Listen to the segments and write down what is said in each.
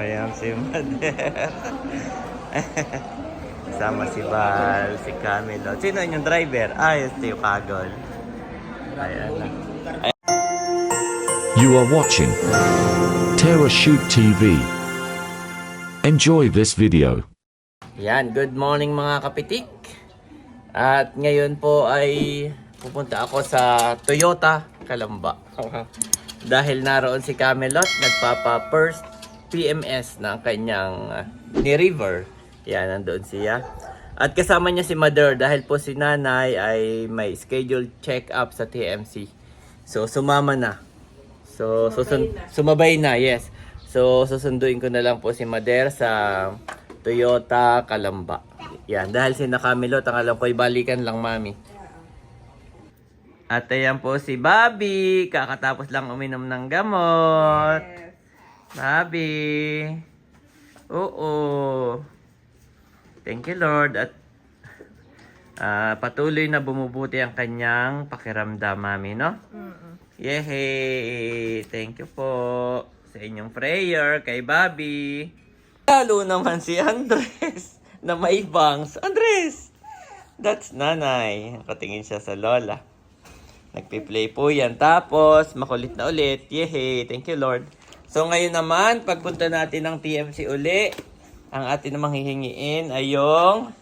Ayan si Mader. Kasama si Val, si Camilo. Sino yung driver? Ito yung Kagol. Ayan na. You are watching Terra Shoot TV. Enjoy this video. Yan, good morning mga kapitik. At ngayon po ay pupunta ako sa Toyota Calamba. Dahil naroon si Camelot, nagpapa first PMS ng kanyang ni River. Yan, nandoon siya. At kasama niya si Mother dahil po si Nanay ay may scheduled check-up sa TMC. So, sumama na. So, sumabay na, yes. So, susunduin ko na lang po si Mother sa Toyota Calamba. Yan, dahil si Nakamilot, ang alam ko ay balikan lang, mami. At ayan po si Bobby. Kakatapos lang uminom ng gamot. Yes. Bobby. Oo. Thank you, Lord. At patuloy na bumubuti ang kanyang pakiramdam, mami, no? Yehey! Thank you po sa inyong prayer kay Bobby. Lalo naman si Andres na may bangs. Andres! That's Nanay. Nakatingin siya sa Lola. Nagpi-play po yan. Tapos, makulit na ulit. Yehey! Thank you, Lord. So, ngayon naman, pagpunta natin ng TMC uli, ang atin namang hihingiin ay yung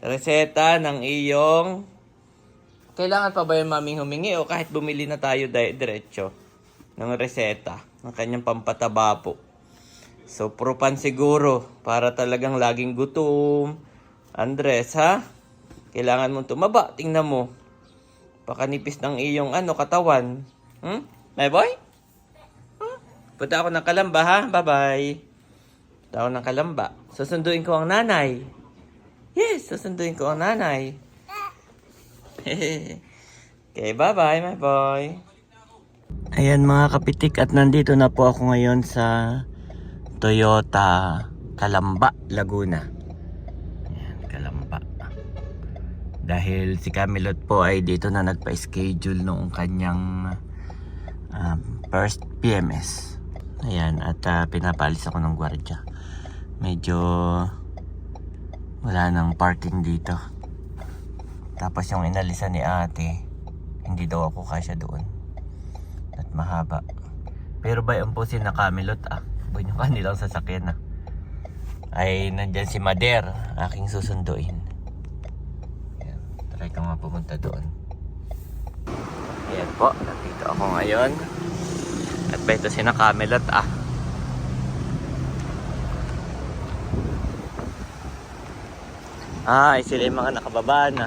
reseta ng iyong... Kailangan pa ba yung maming humingi o kahit bumili na tayo diretso ng reseta ng kanyang pampataba po? So, propan siguro para talagang laging gutom. Andres, ha? Kailangan mong tumaba. Tingnan mo. Pakanipis ng iyong katawan. My boy? Punta ako ng Calamba, ha? Bye-bye. Punta ako ng Calamba. Susunduin ko ang nanay. Yes, susunduin ko ang nanay. Okay, bye-bye, my boy. Ayan mga kapitik, at nandito na po ako ngayon sa Toyota Calamba, Laguna. Ayan, Calamba. Dahil si Camelot po ay dito na nagpa-schedule noong kanyang first PMS. Ayan, at pinapalis ako ng gwardiya. Medyo wala nang parking dito. Tapos yung inalisan ni ate, hindi daw ako kasya doon. At mahaba. Pero ba yung po si Nakamilot Buwan yung kanilang sasakyan ay nandyan si Mader, aking susunduin. Ayan, try ko nga pumunta doon. Ayan po, nandito ako ngayon. At ba ito si Nakamilot sila yung mga nakababa na.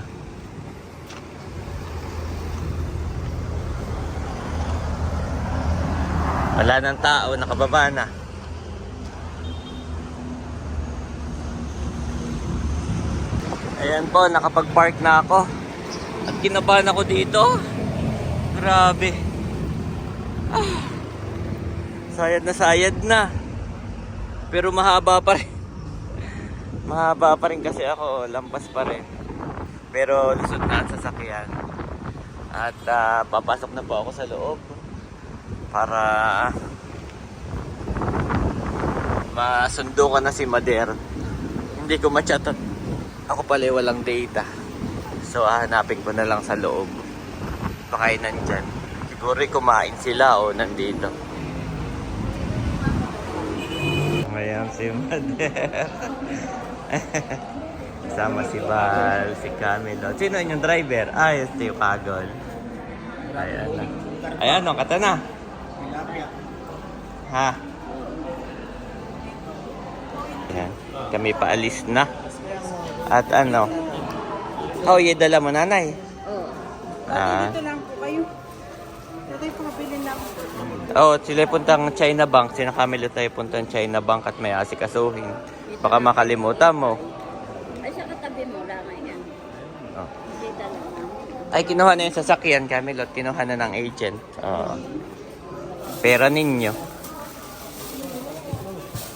Wala ng tao, nakababa na. Ayan po, nakapag-park na ako. At kinabahan ako dito. Grabe. Sayad na. Pero mahaba pa rin. Mahaba pa rin kasi ako, lampas pa rin. Pero lusot na ang sasakyan. At papasok na po ako sa loob para masundo ko na si Mader. Hindi ko ma-chat. Ako pala walang data. So hahanapin ko na lang sa loob. Baka nandyan. Siguro kumain sila o nandito. Ayan si Mader. Kasama si Val, si Camilo. Sino yung driver? Ito yung Kagol. Ayan na. Ayan, kata na. Ha? Ayan. Kami paalis na. At dala mo nanay? Oo. Dito lang po kayo. Dito yung pangabilin lang. Sila puntang China Bank. Sina Camilo tayo puntang China Bank at may asikasuhin. Baka makalimutan mo. Ay, sa katabi mo lang yan. Dito lang. Ay, kinuha na yung sasakyan, Camilot. Kinuha na ng agent. Pera ninyo.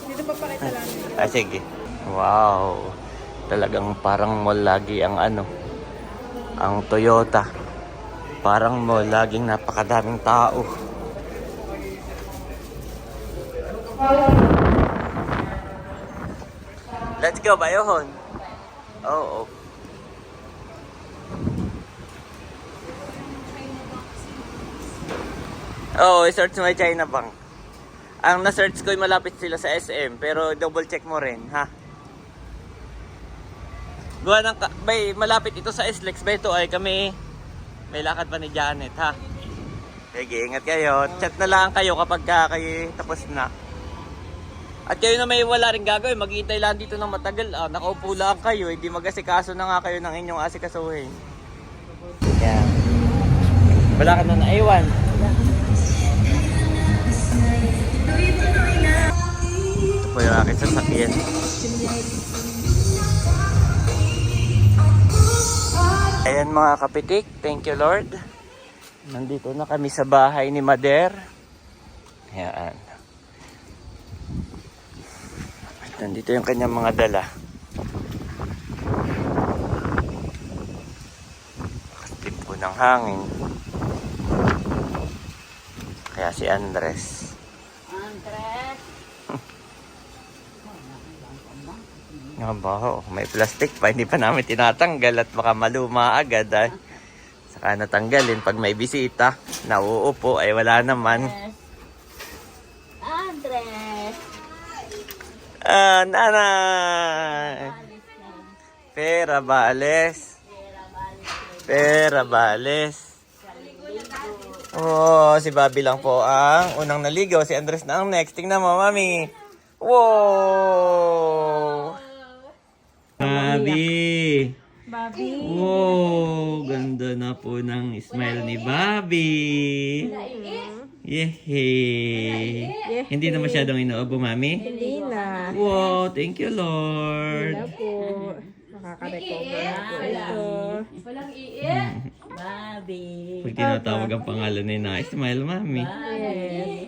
Dito pa pakita lang. Sige. Wow. Talagang parang mall lagi ang ang Toyota. Parang mall laging napakadaming tao. Ikaw ba yun? Oo. Oo, i-search mo yung China Bank. Ang na-search ko yung malapit sila sa SM, pero double check mo rin, ha? Gawa ng, bay, malapit ito sa SLEX, bay, ito ay kami, may lakad pa ni Janet, ha? Sige, ingat kayo. Chat na lang kayo kapag kayo tapos na. At kayo na may wala rin gagawin, maghihintay lang dito ng matagal. Ah, nakaupo lang kayo, hindi mag-asikaso na nga kayo ng inyong asikasuhin. Yan. Wala ka na naiwan. Ito po yung aking sasakyan. Ayan mga kapitik, thank you Lord. Nandito na kami sa bahay ni Mader. Ayan. At nandito yung kanyang mga dala. Nakastip po ng hangin. Kaya si Andres. Andres. Nga ba? May plastic pa. Hindi pa namin tinatanggal at baka maluma agad. Ay. Saka natanggalin pag may bisita. Nauupo ay wala naman. Andres. Ah, nanay. Pera bales. Pera bales. Oh, si Bobby lang po ang unang naligaw. Si Andres na ang next. Tingnan mo, mami. Wow! Bobby! Bobby. Wow! Ganda na po ng smile ni Bobby. Yehey! Hindi na masyadong inuubo, mami? Hindi na. Wow! Thank you, Lord. Wala po. Makaka-recover na po ito. Bobby. Pag tinatawag ang pangalan ni na, smile, mami. Yes.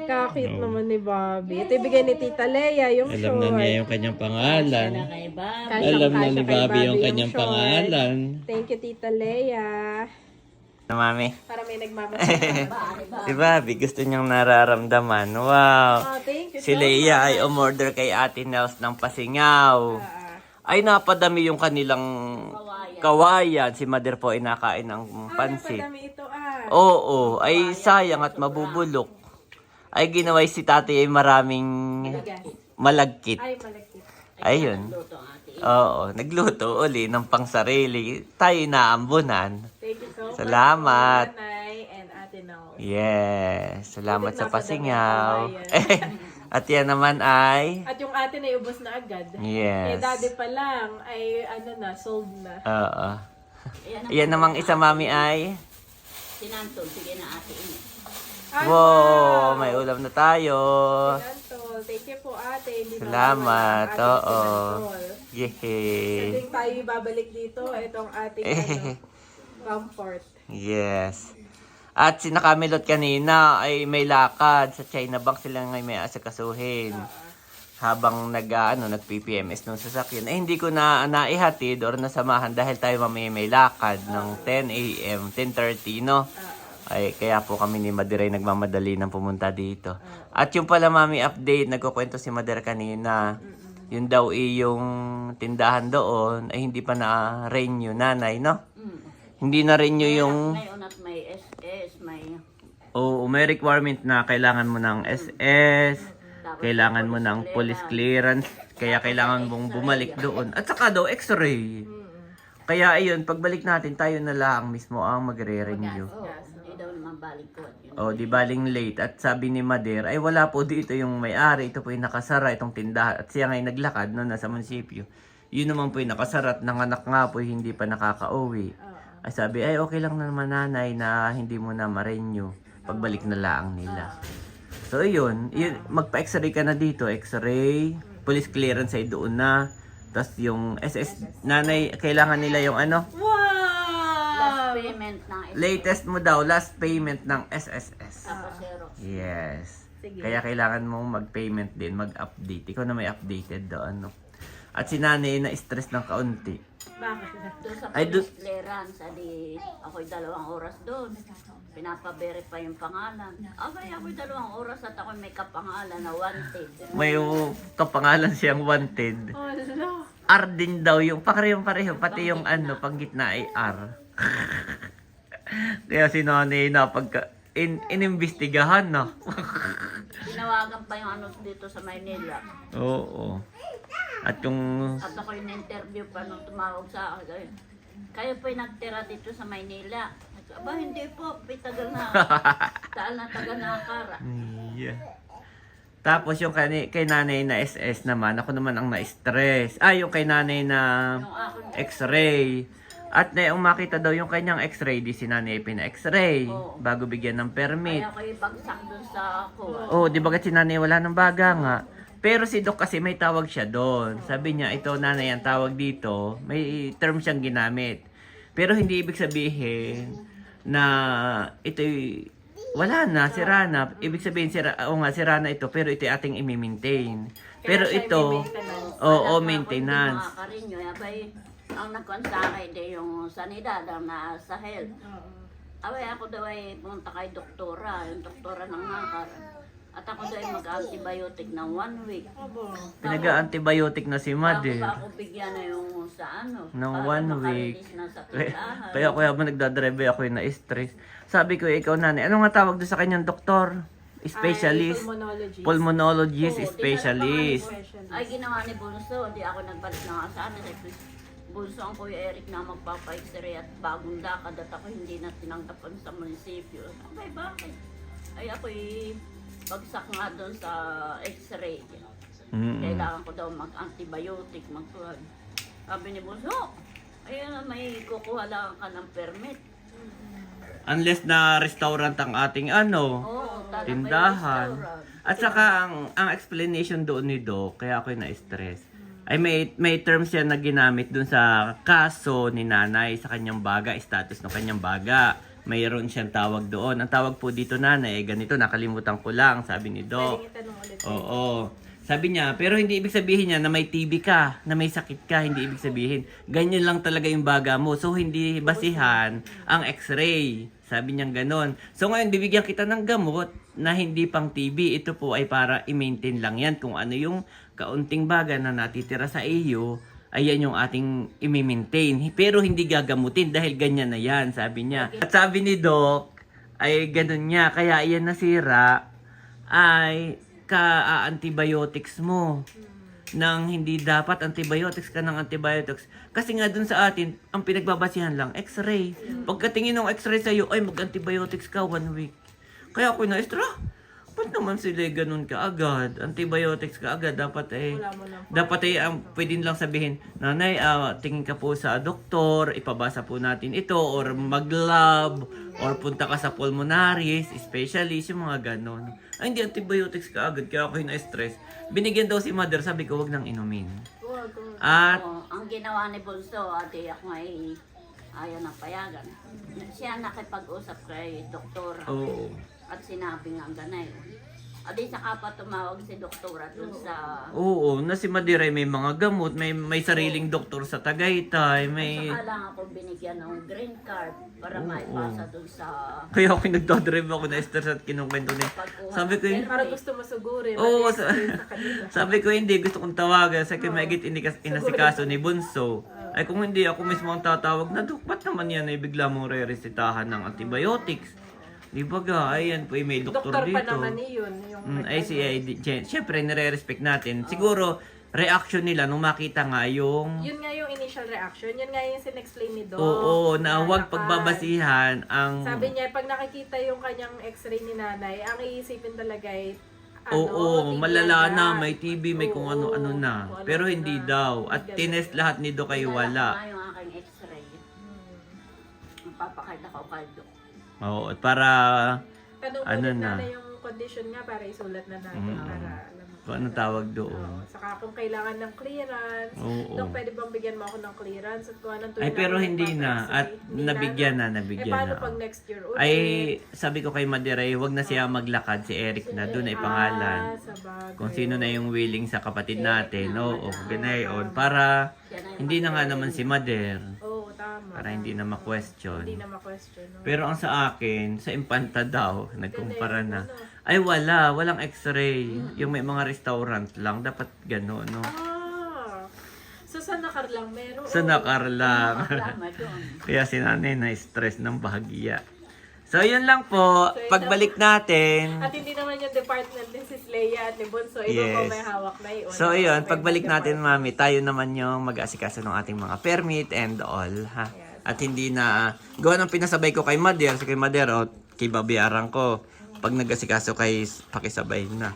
Kakit naman ni Bobby. Ito ibigay ni Tita Leia, yung Alam na short. niya yung kanyang pangalan. Kay Bobby. Kasyang-kasya Alam na ni kay Bobby yung kanyang short. pangalan. Thank you, Tita Leia. Na, mami? Para may nagmamasahe. Si Bobby, gusto niyang nararamdaman. Wow! Oh, thank you Si so Leia much. ay umorder kay Ate Nels ng pasingaw. Ay napadami yung kanilang kawayan. Si Mother po ay nakain ng pansit. Napadami ito ah. Oo, ay sayang at mabubulok. Ay ginaway si Tati ay maraming malagkit. Ay, malagkit. Ayun. Oo, nagluto uli ng pangsarili. Tayo naambunan. Thank you so much. Salamat. po, Nanay and Ate Nels. Yes, salamat sa Napadami pasingaw. ang At yan naman ay... At yung atin ay ubos na agad. Yes. Eh, daddy pa lang ay ano na, sold na. Oo. Yan namang isa, mami, ay... Sinantol. Sige na ate. Ay, Wow, may ulam na tayo. Sinantol. Thank you po ate. Hindi Salamat, mawawala ang ating oo. sinantol. Yehey. Tuwing tayo babalik dito, itong ating ano, comfort. Yes. At si Nakamilot kanina ay may lakad sa China Bank, sila ngayon may asikasuhin. Habang nag-PPMS nung sasakyan. Eh hindi ko na naihatid or nasamahan dahil tayo mamaya may lakad ng 10 a.m., 10:30, no? Ay, kaya po kami ni Maderay nagmamadali ng pumunta dito. At yung pala, mami, update, nagkukwento si Mader kanina. Yun daw yung tindahan doon ay hindi pa na-renew, nanay, no? Hindi na-renew yung... Ngayon at may SS, may... Oo, may requirement na kailangan mo ng SS, kailangan mo ng police clearance, kaya kailangan mong bumalik doon. At saka daw, x-ray. Kaya ayun, pagbalik natin, tayo na lang mismo ang magre-renew. Hindi daw naman balik ko. O, di baling late. At sabi ni Mader, ay wala po dito yung may-ari. Ito po yung nakasara, itong tindahan. At siya ngayon naglakad no, nasa munisipyo. Yun naman po yung nakasara at nanganak nga po hindi pa nakakauwi. Ay sabi, ay okay lang naman nanay na hindi mo na ma-renew. Pagbalik na lang nila. So yun magpa-x-ray ka na dito. X-ray, police clearance ay doon na. Tapos yung SS, nanay, kailangan nila yung ano? Last payment ng Latest mo daw, last payment ng SSS. Tapos Yes. Kaya kailangan mong mag-payment din, mag-update. Ikaw na may updated doon, no? At si nanay na stress ng kaunti. doon sa Ay, police clearance, adi, ako'y 2 oras doon. Pinapa-verify yung pangalan. Abay, ako'y 2 oras at ako'y may kapangalan na wanted. May kapangalan siyang wanted. Oh, R din daw yung pareho pati yung ano, pang gitna ay R. Kaya si nanay na pagka inimbestigahan na. Tinawagan pa yung ano dito sa Maynila. Oo. At yung At ako yung interview pa nung tumawag sa akin. Kayo po yung nagtira dito sa Maynila. Aba, hindi po. May tagal na. Saan na tagal na akara. yeah. Tapos yung kay nanay na SS naman, ako naman ang na-stress. Yung kay nanay na Yung ako, X-ray. At na yung makita daw yung kanyang X-ray, di si nanay pina-X-ray Oo. bago bigyan ng permit. kaya ko ibagsak dun sa ako. Oh, di ba si nanay wala ng baga nga. Pero si Doc kasi may tawag siya doon. Sabi niya, ito nanay ang tawag dito. May term siyang ginamit. Pero hindi ibig sabihin na ito'y wala na, sira na. Ibig sabihin, sira na ito, pero ito ating i-maintain. Pero siya ito, i-maintenance. oo, Wala maintenance. pa ako hindi makakarinyo. Abay, ang nagkuhan sa akin din yung sanidad ang nasa health. Abay, ako daw ay pumunta kay doktora, yung doktora ng nakar. At ako daw ay mag-antibiotic ng 1 week. Pinag-antibiotic na si Mad Bago eh. pa ako bigyan na yung sa ano. Ng para 1 week. makarelease na sa tindahan. Kaya ako habang nagdadrive ako yung na-stress. Sabi ko, ikaw nanay, ano nga tawag doon sa kanyang doktor? Specialist? Pulmonology. Pulmonologist, Oo, specialist. Ay, ginawa ni Bunso. Di ako nagbalik na nga sa amin. Bunso ang Kuya Eric na magpapa-x-ray at bagong lakad at ako hindi na tinanggapan sa munisipyo. Abay, bakit? Ay, ako'y bagsak nga doon sa x-ray. Mm. Kailangan ko daw mag-antibiotic, magkuhan. Sabi ni Bunso, ayun, may kukuha lang ka ng permit. Unless na restaurant ang ating ano, Oo, talaga yung tindahan. restaurant. At saka ang explanation doon ni Doc, kaya ako na-stress, ay may terms siya na ginamit doon sa kaso ni nanay sa kanyang baga, status ng kanyang baga. Mayroon siyang tawag doon. Ang tawag po dito nanay, ganito, nakalimutan ko lang, sabi ni Doc. Pwedeng itanong ulit. Oo. Sabi niya, pero hindi ibig sabihin niya na may TB ka, na may sakit ka, hindi ibig sabihin. Ganyan lang talaga yung baga mo. So, hindi basihan ang x-ray. Sabi niya ganon. So, ngayon, bibigyan kita ng gamot na hindi pang TB. Ito po ay para i-maintain lang yan. Kung ano yung kaunting baga na natitira sa iyo, ayan yung ating i-maintain. Pero hindi gagamutin dahil ganyan na yan, sabi niya. At sabi ni Doc, ay ganon niya. Kaya iyan nasira, ay ka-antibiotics mo nang hindi dapat antibiotics ka ng antibiotics. Kasi nga dun sa atin, ang pinagbabasihan lang, x-ray. Pagkatingin ng x-ray sa'yo, ay mag-antibiotics ka 1 week. Kaya ako na-extra, ba't naman sila ganun ka agad? Antibiotics ka agad, dapat pwede lang sabihin, nanay, tingin ka po sa doktor, ipabasa po natin ito, or mag-lab, or punta ka sa pulmonarist, specialist, yung mga ganon. Ay, hindi antibiotics ka agad, kaya ako na-stress. Binigyan daw si mother, sabi ko, wag nang inumin. At, Oo, ang ginawa ni Bunso, ate ako ay ayaw ng payagan. Siya nakipag-usap kay doktora. oo. At sinabi nga ganay. Adi saka pa tumawag si doktora dun sa... Oo, na si Madiray may mga gamot, may sariling doktor sa Tagaytay, may... Saka lang ako binigyan ng green card para maipasa dun sa... Kaya ako nagdodrive ako na stress at kinukwento niya. Sabi ko, Para gusto masugurin. oo, sa kanila. sabi ko hindi, gusto kong tawagan. Sa akin maigit inasikaso ni Bunso. Ay kung hindi ako mismo ang tatawag na, Dok, ba't naman yan ay bigla mong re-resitahan ng antibiotics? Di ba ga, ayan po, may doktor Doktor dito. pa naman yun. Yung Siyempre, nire-respect natin. Siguro, reaction nila nung makita nga yung... Yun nga yung initial reaction. Yun nga yung sin-explain ni Doc. Oo, na huwag dapat. pagbabasihan ang... Sabi niya, pag nakikita yung kanyang x-ray ni nanay, ang iisipin talaga ay Oo, TB malala na, agad. may TB, may kung Oo, ano-ano na. kung ano Pero na. hindi daw. At tinest lahat ni Doc ay wala. Wala yung aking x-ray. Papakita ko kay Dok. Oo, at para Tanong ano ulit na. na yung condition nga para isulat na natin. Para alam mo. kung anong tawag doon. Oo. Saka kung kailangan ng clearance, Oo. Dok, pwede bang bigyan mo ako ng clearance? At kung anong Ay, pero hindi na. At nabigyan na, Eh, paano na. pag next year ulit? Ay, sabi ko kay Madiray, wag na siya maglakad. Si Eric na doon ay pangalan. Sa bagay. Kung sino na yung willing sa kapatid natin. Oo, ganayon. Para hindi na nga naman si Mader. Oo, tama. Para hindi na ma-question. Hindi na ma-question. No? Pero ang sa akin, sa Impanta daw, nagkumpara na. Ay walang x-ray. Yung may mga restaurant lang, dapat gano'n, no? Ah, So, sa nakar lang meron. Sa nakar lang. Tama doon. Kaya si nanay na-stress ng bahagya. So, yun lang po. Pagbalik natin. At hindi naman yung department ni Sis Leia at ni Bunso. Ito Yes. po may hawak na yun. So, yun. Pagbalik natin, mami, tayo naman yung mag-aasikaso ng ating mga permit and all, ha? At hindi na, gawa ng pinasabay ko kay Mader, so kay Mader, o kay babayaran ko. Pag nag-asikaso kay pakisabay na.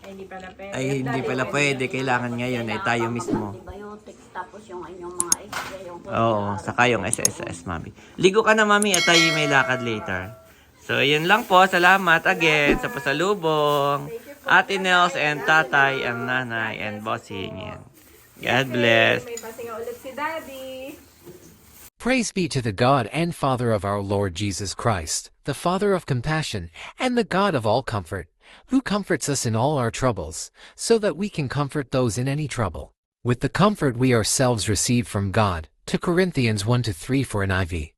Ay, hindi pala pwede. Ay, hindi pala pwede. Kailangan ngayon, eh, tayo mismo. Antibiotics, tapos yung inyong mga x-ray, yung Oo, saka yung SSS, mami. Ligo ka na, mami, at tayo may lakad later. So, yun lang po. Salamat again sa pasalubong. Ate Nels and tatay and nanay and bossing. Yan. God bless. May pasinga ulit si Daddy. Praise be to the God and Father of our Lord Jesus Christ, the Father of compassion, and the God of all comfort, who comforts us in all our troubles, so that we can comfort those in any trouble, with the comfort we ourselves receive from God. 2 Corinthians 1-3 for NIV.